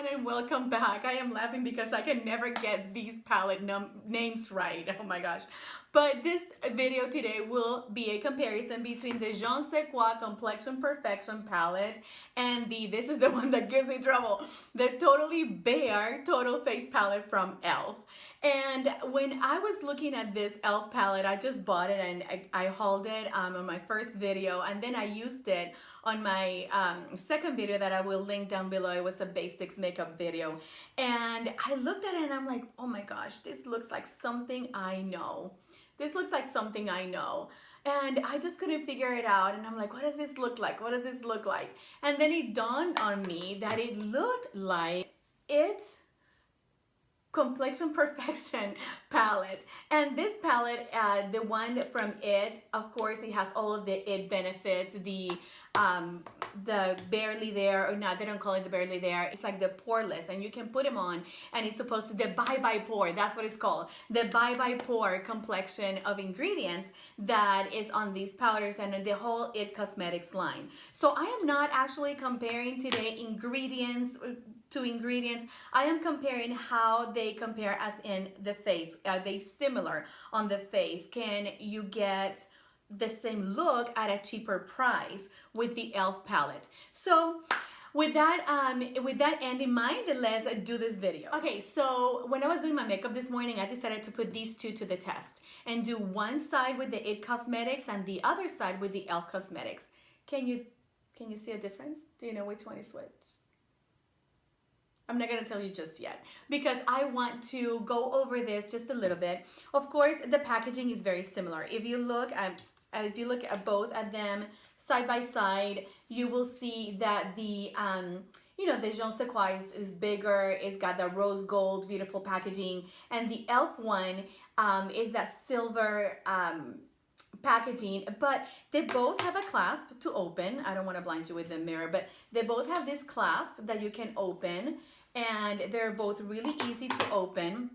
everyone and welcome back. I am laughing because I can never get these palette names right. Oh my gosh. But this video today will be a comparison between the Je Ne Sais Quio Complexion Perfection palette and this is the one that gives me trouble, the Totally Bare Total Face palette from e.l.f. And when I was looking at this e.l.f. palette, I just bought it and I hauled it on my first video, and then I used it on my second video that I will link down below. It was a basics makeup video, and I looked at it and I'm like, oh my gosh, this looks like something I know. This looks like something I know. And I just couldn't figure it out, and I'm like, what does this look like? What does this look like? And then it dawned on me that it looked like It Complexion Perfection palette. And this palette, the one from It, of course, it has all of the It benefits, the barely there, or not, they don't call it the barely there, it's like the poreless, and you can put them on, and it's supposed to, the bye pore, that's what it's called, the bye pore complexion of ingredients that is on these powders and the whole It Cosmetics line. So I am not actually comparing today ingredients to ingredients. I am comparing how they compare as in the face. Are they similar on the face? Can you get the same look at a cheaper price with the e.l.f. palette? So with that end in mind, let's do this video. Okay, so when I was doing my makeup this morning, I decided to put these two to the test and do one side with the It Cosmetics and the other side with the e.l.f. Cosmetics. Can you see a difference? Do you know which one is which? I'm not going to tell you just yet because I want to go over this just a little bit. Of course, the packaging is very similar. If you look at both of them side by side, you will see that the the Je Ne Sais Quio is bigger. It's got the rose gold beautiful packaging, and the e.l.f. one is that silver packaging, but they both have a clasp to open. I don't want to blind you with the mirror, but they both have this clasp that you can open, and they're both really easy to open.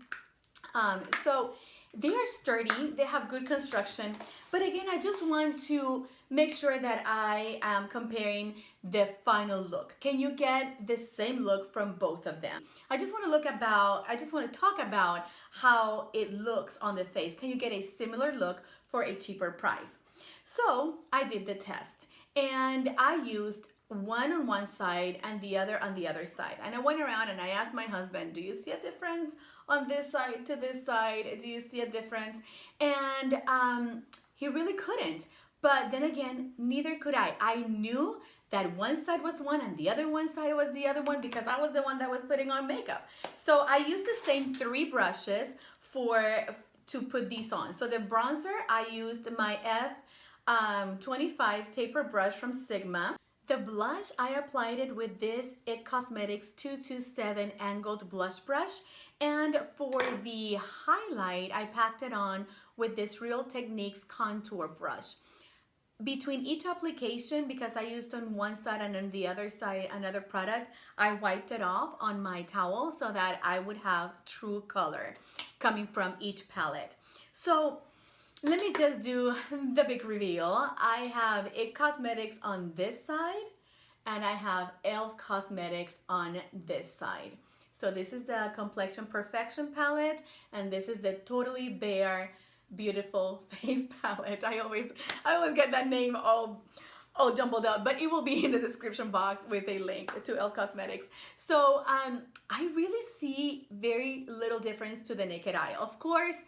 So they are sturdy, they have good construction, but again, I just want to make sure that I am comparing the final look. Can you get the same look from both of them? I just want to talk about how it looks on the face. Can you get a similar look for a cheaper price? So I did the test, and I used one on one side and the other on the other side. And I went around and I asked my husband, do you see a difference on this side to this side? Do you see a difference? And he really couldn't. But then again, neither could I. I knew that one side was one and the other one side was the other one because I was the one that was putting on makeup. So I used the same 3 brushes to put these on. So the bronzer, I used my F25 taper brush from Sigma. The blush, I applied it with this It Cosmetics 227 angled blush brush. And for the highlight, I packed it on with this Real Techniques contour brush. Between each application, because I used on one side and on the other side another product, I wiped it off on my towel so that I would have true color coming from each palette. So let me just do the big reveal. I have It Cosmetics on this side, and I have e.l.f. Cosmetics on this side. So this is the Complexion Perfection palette, and this is the Totally Bare Beautiful Face palette. I always get that name all jumbled up, but it will be in the description box with a link to e.l.f. Cosmetics. So I really see very little difference to the naked eye. Of course,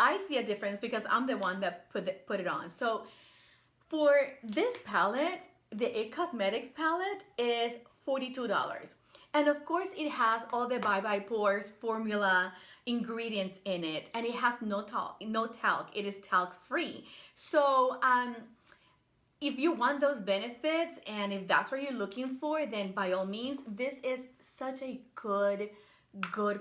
I see a difference because I'm the one that put it on. So for this palette, the It Cosmetics palette is $42. And of course, it has all the bye pores formula ingredients in it, and it has no talc. It is talc free. So if you want those benefits and if that's what you're looking for, then by all means, this is such a good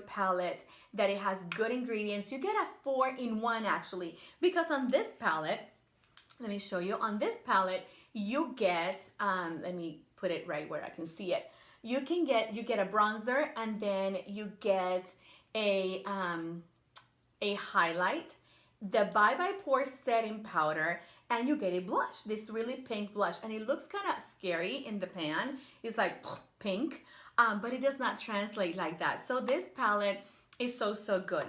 palette that it has good ingredients. You get a 4-in-1 actually, because on this palette, let me show you, on this palette you get let me put it right where I can see it. You get a bronzer, and then you get a highlight, the bye pore setting powder, and you get a blush, this really pink blush, and it looks kind of scary in the pan. It's like pink. but it does not translate like that. So this palette is so good.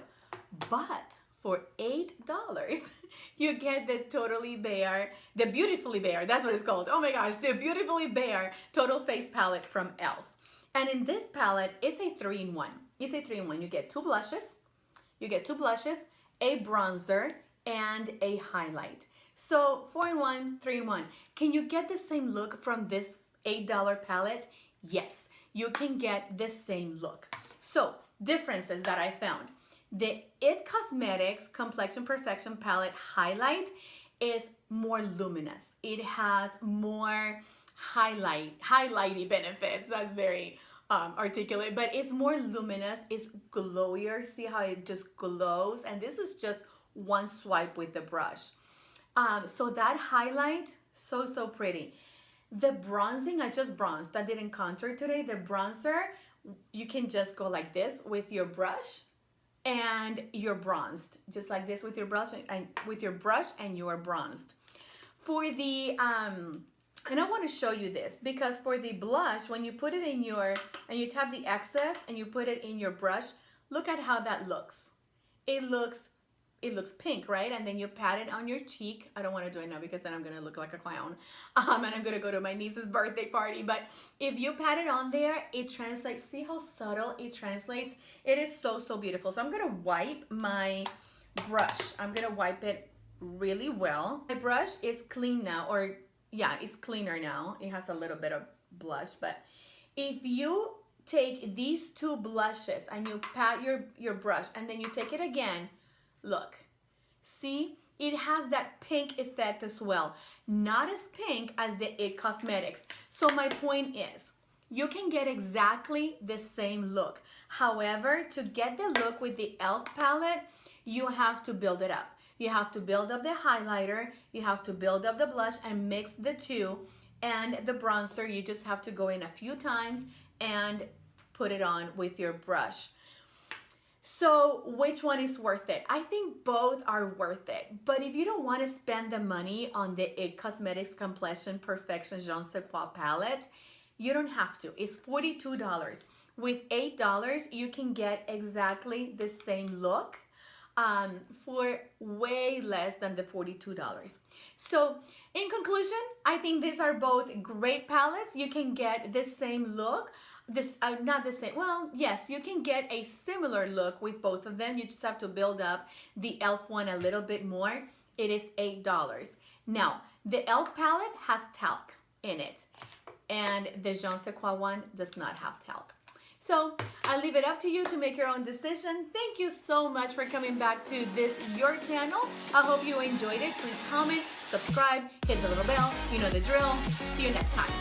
But for $8, you get the Totally Bare, the Beautifully Bare, that's what it's called. Oh my gosh, the Beautifully Bare Total Face Palette from e.l.f. And in this palette, it's a 3-in-1. It's a 3-in-1. You get two blushes, a bronzer, and a highlight. So 4-in-1, 3-in-1. Can you get the same look from this $8 palette? Yes, you can get the same look. So differences that I found. The It Cosmetics Complexion Perfection palette highlight is more luminous. It has more highlighty benefits. That's very articulate, but it's more luminous. It's glowier. See how it just glows? And this is just one swipe with the brush. So that highlight, so pretty. The bronzing, I just bronzed. I didn't contour today. The bronzer, you can just go like this with your brush and you're bronzed. Just like this with your brush and you are bronzed. For the and I want to show you this because for the blush, when you put it in your, and you tap the excess and you put it in your brush, look at how that looks. It looks pink, right? And then you pat it on your cheek. I don't want to do it now because then I'm going to look like a clown. And I'm going to go to my niece's birthday party. But if you pat it on there, it translates. See how subtle it translates? It is so beautiful. So I'm going to wipe my brush. I'm going to wipe it really well. My brush is clean now, or yeah, it's cleaner now. It has a little bit of blush. But if you take these two blushes and you pat your brush and then you take it again, look, see, it has that pink effect as well. Not as pink as the It Cosmetics. So my point is, you can get exactly the same look. However, to get the look with the e.l.f. palette, you have to build it up. You have to build up the highlighter, you have to build up the blush and mix the two. And the bronzer, you just have to go in a few times and put it on with your brush. So which one is worth it? I think both are worth it. But if you don't want to spend the money on the It Cosmetics Complexion Perfection Je Ne Sais Quio palette, you don't have to. It's $42. With $8, you can get exactly the same look for way less than the $42. So in conclusion, I think these are both great palettes. You can get the same look. Not the same, well, yes, you can get a similar look with both of them. You just have to build up the e.l.f. one a little bit more. It is $8. Now, the e.l.f. palette has talc in it, and the Je Ne Sais Quio one does not have talc. So I'll leave it up to you to make your own decision. Thank you so much for coming back to this, your channel. I hope you enjoyed it. Please comment, subscribe, hit the little bell. You know the drill. See you next time.